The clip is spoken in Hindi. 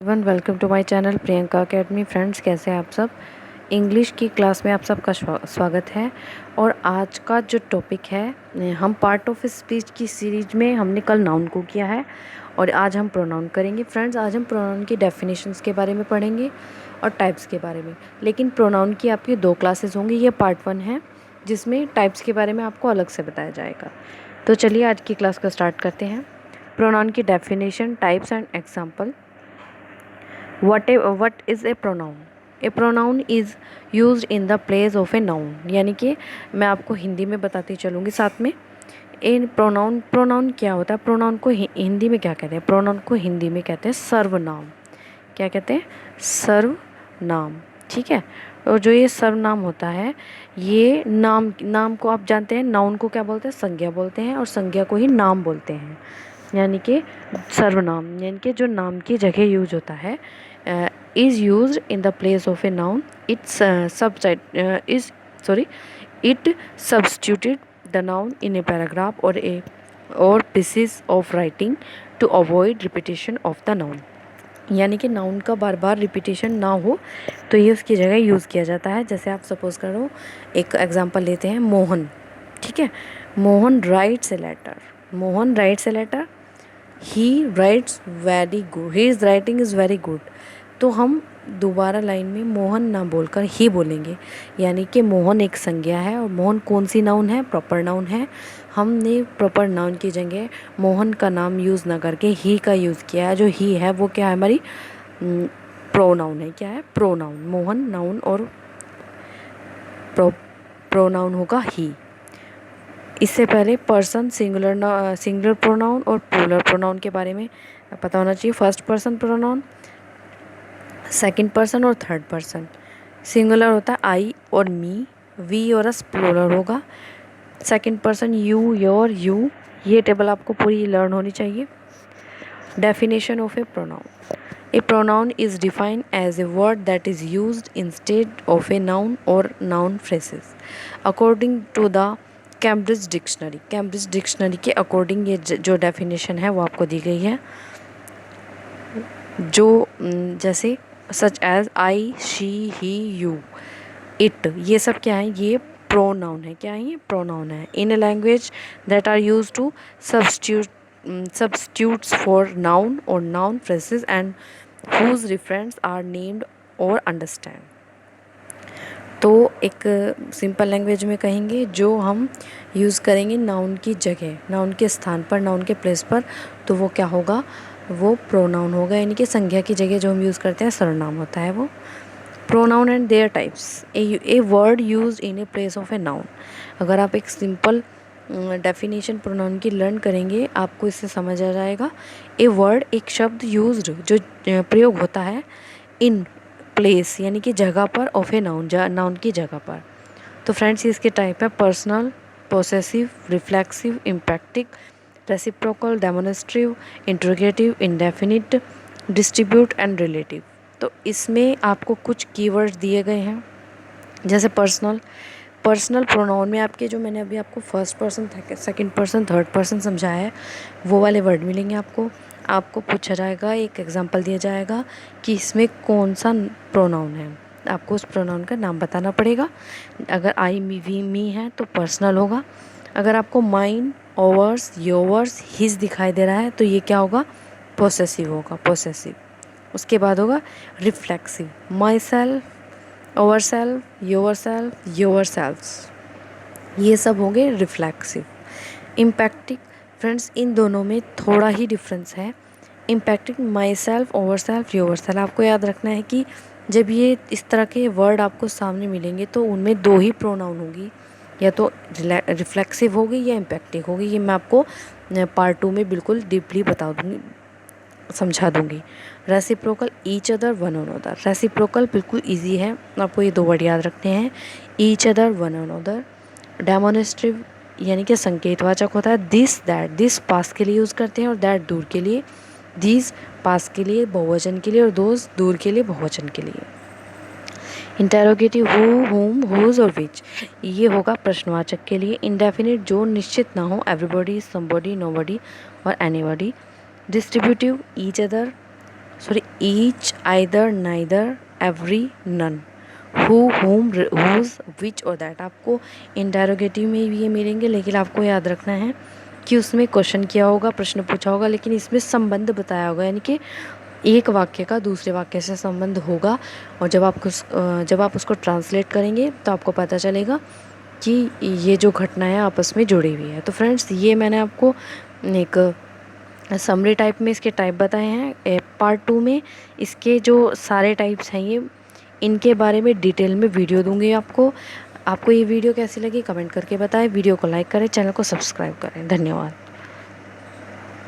One welcome to my channel Priyanka academy. Friends, कैसे हैं आप सब। इंग्लिश की क्लास में आप सबका स्वागत है। और आज का जो टॉपिक है, हम पार्ट ऑफ स्पीच की सीरीज में हमने कल नाउन को किया है और आज हम प्रोनाउन करेंगे। फ्रेंड्स, आज हम प्रोनाउन की डेफिनेशंस के बारे में पढ़ेंगे और टाइप्स के बारे में। लेकिन प्रोनाउन की आपकी 2 क्लासेस होंगी। ये पार्ट 1 है जिसमें टाइप्स के बारे में आपको अलग से बताया जाएगा। तो चलिए आज की क्लास को स्टार्ट करते हैं। प्रोनाउन की definition, types and example. What is a pronoun? A pronoun is used in the place of a noun। यानी कि मैं आपको हिंदी में बताती चलूँगी साथ में। इन प्रोनाउन क्या होता है? प्रोनाउन को हिंदी में क्या कहते हैं? प्रोनाउन को हिंदी में कहते हैं सर्वनाम। क्या कहते हैं? सर्वनाम। ठीक है। और जो ये सर्वनाम होता है, ये नाम को आप जानते हैं, नाउन को क्या बोलते हैं? संज्ञा बोलते हैं, और संज्ञा को ही नाम बोलते हैं। यानी कि सर्वनाम यानी कि जो नाम की जगह यूज होता है, is used in the place of a noun. It substituted the noun in a paragraph or pieces of writing to avoid repetition of the noun। यानी कि नाउन का बार बार रिपीटेशन ना हो तो ये उसकी जगह यूज़ किया जाता है। जैसे आप सपोज करो, एक एग्जांपल लेते हैं, मोहन। ठीक है। Mohan writes a letter. Mohan writes a letter. He writes very good. His writing is very good. तो हम दोबारा लाइन में मोहन ना बोलकर ही बोलेंगे। यानी कि मोहन एक संज्ञा है और मोहन कौन सी नाउन है? प्रॉपर नाउन है। हमने प्रॉपर नाउन की जगह मोहन का नाम यूज़ ना करके ही का यूज़ किया है। जो ही है वो क्या है? हमारी प्रोनाउन है। क्या है? प्रोनाउन। मोहन नाउन और प्रोनाउन होगा ही। इससे पहले पर्सन, सिंगुलर प्रोनाउन और प्लूरल प्रोनाउन के बारे में पता होना चाहिए। First person pronoun, second person और थर्ड पर्सन। सिंगुलर होता है आई और मी, वी और अस प्लूरल होगा। Second person you, your, you. ये टेबल आपको पूरी लर्न होनी चाहिए। Definition of a pronoun. A pronoun is defined as a word that is used instead of a noun और noun phrases according to the Cambridge dictionary. Cambridge dictionary के अकॉर्डिंग ये जो डेफिनेशन है वो आपको दी गई है। जो जैसे such as I, she, he, you, it, ये सब क्या है? ये प्रोनाउन है। क्या है? ये प्रोनाउन है। In a language that are use to substitutes for noun or noun phrases and whose referents are named or understand। तो एक सिंपल लैंग्वेज में कहेंगे, जो हम यूज़ करेंगे नाउन की जगह, नाउन के स्थान पर, नाउन के प्लेस पर, तो वो क्या होगा? वो प्रोनाउन होगा। यानी कि संज्ञा की जगह जो हम यूज़ करते हैं सर्वनाम होता है वो। Pronoun and there types. A word use in a place of a noun. अगर आप एक सिंपल डेफिनेशन प्रोनाउन की लर्न करेंगे, आपको इससे समझ आ जाएगा। ए वर्ड, एक शब्द यूज्ड, जो प्रयोग होता है, इन प्लेस यानी कि जगह पर, ऑफ ए नाउन, नाउन की जगह पर। तो फ्रेंड्स, इसके टाइप है personal, possessive, reflexive, emphatic, reciprocal, demonstrative, interrogative, indefinite, distribute and relative. तो इसमें आपको कुछ कीवर्ड्स दिए गए हैं। जैसे पर्सनल प्रोनाउन में आपके, जो मैंने अभी आपको first person, second person, third person समझाया है, वो वाले वर्ड मिलेंगे आपको। आपको पूछा जाएगा, एक एग्जांपल दिया जाएगा कि इसमें कौन सा प्रोनाउन है। आपको उस प्रोनाउन का नाम बताना पड़ेगा। अगर आई, वी, मी है तो पर्सनल होगा। अगर आपको माइन, ओवर्स, योवर्स, हिज दिखाई दे रहा है तो ये क्या होगा? पोसेसिव होगा, पोसेसिव। उसके बाद होगा reflexive, myself, ourself, yourself, yourselves, ये सब होंगे रिफ्लेक्सिव। इम्पैक्टिक, फ्रेंड्स, इन दोनों में थोड़ा ही डिफरेंस है। Emphatic, myself, ourself, yourself. आपको याद रखना है कि जब ये इस तरह के वर्ड आपको सामने मिलेंगे तो उनमें 2 ही प्रोनाउन होगी, या तो रिफ्लेक्सिव होगी या इम्पैक्टिक होगी। ये मैं आपको पार्ट 2 में बिल्कुल डीपली बता दूँगी, समझा दूंगी। Reciprocal, each other, one another. Reciprocal बिल्कुल इजी है, आपको ये 2 वर्ड याद रखने हैं, each other, one another. Demonstrative यानी कि संकेतवाचक होता है। This, that. दिस पास के लिए यूज़ करते हैं और दैट दूर के लिए। दिस पास के लिए, बहुवचन के लिए, और दोज दूर के लिए, बहुवचन के लिए। इंटेरोगेटिव, हु, हुम, हुज और विच, ये होगा प्रश्नवाचक के लिए। इंडेफिनिट, जो निश्चित ना हो, एवरीबॉडी, समबॉडी, नोबॉडी और anybody. Distributive, each other, sorry each, either, neither, every, none, who, whom, whose, which और दैट। आपको इंटेरोगेटिव में भी ये मिलेंगे, लेकिन आपको याद रखना है कि उसमें क्वेश्चन किया होगा, प्रश्न पूछा होगा, लेकिन इसमें संबंध बताया होगा, यानी कि एक वाक्य का दूसरे वाक्य से संबंध होगा। और जब आप उसको ट्रांसलेट करेंगे तो आपको पता चलेगा कि ये जो घटना है आपस में जुड़ी हुई है। तो फ्रेंड्स, ये मैंने आपको एक समरी टाइप में इसके टाइप बताए हैं। पार्ट 2 में इसके जो सारे टाइप्स हैं ये, इनके बारे में डिटेल में वीडियो दूंगी आपको। आपको ये वीडियो कैसी लगी कमेंट करके बताएं, वीडियो को लाइक करें, चैनल को सब्सक्राइब करें। धन्यवाद।